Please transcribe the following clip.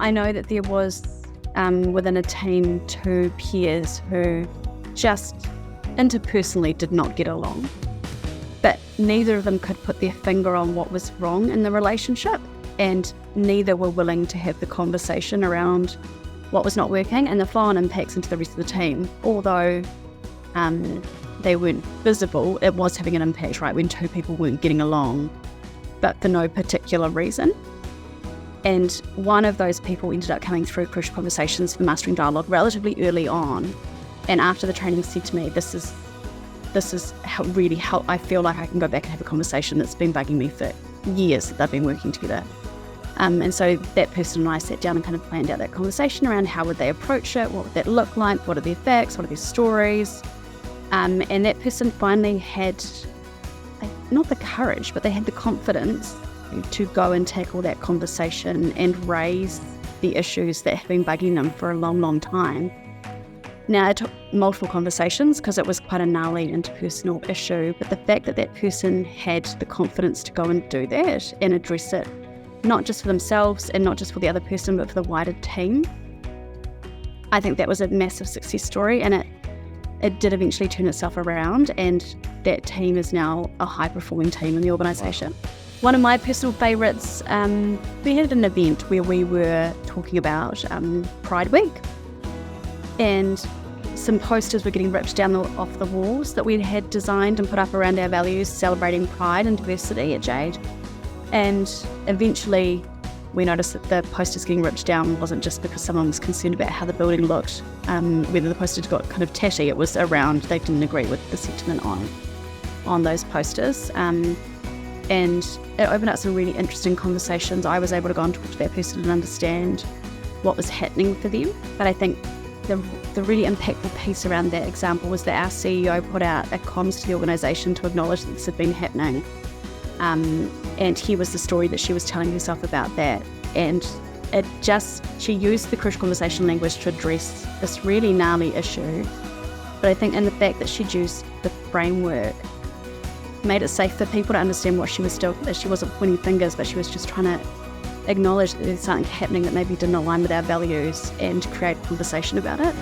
I know that there was within a team 2 peers who just interpersonally did not get along, but neither of them could put their finger on what was wrong in the relationship, and neither were willing to have the conversation around what was not working and the flow-on impacts into the rest of the team. Although they weren't visible, it was having an impact, right, when 2 people weren't getting along, but for no particular reason. And one of those people ended up coming through Crucial Conversations for Mastering Dialogue relatively early on, and after the training said to me, this is how really help. I feel like I can go back and have a conversation that's been bugging me for years that they've been working together. And so that person and I sat down and kind of planned out that conversation around how would they approach it, what would that look like, what are their facts, what are their stories. And that person finally had, not the courage, but they had the confidence to go and tackle that conversation and raise the issues that have been bugging them for a long, long time. Now, it took multiple conversations because it was quite a gnarly interpersonal issue, but the fact that that person had the confidence to go and do that and address it, not just for themselves and not just for the other person, but for the wider team, I think that was a massive success story, and it did eventually turn itself around, and that team is now a high-performing team in the organisation. One of my personal favourites, we had an event where we were talking about Pride Week, and some posters were getting ripped down off the walls that we had designed and put up around our values celebrating pride and diversity at Jade. And eventually we noticed that the posters getting ripped down wasn't just because someone was concerned about how the building looked, whether the posters got kind of tatty. It was around they didn't agree with the sentiment on those posters. And it opened up some really interesting conversations. I was able to go and talk to that person and understand what was happening for them. But I think the really impactful piece around that example was that our CEO put out a comms to the organisation to acknowledge that this had been happening. And here was the story that she was telling herself about that. And she used the crucial conversation language to address this really gnarly issue. But I think in the fact that she'd used the framework made it safe for people to understand what she was doing, that she wasn't pointing fingers, but she was just trying to acknowledge that there's something happening that maybe didn't align with our values and create a conversation about it.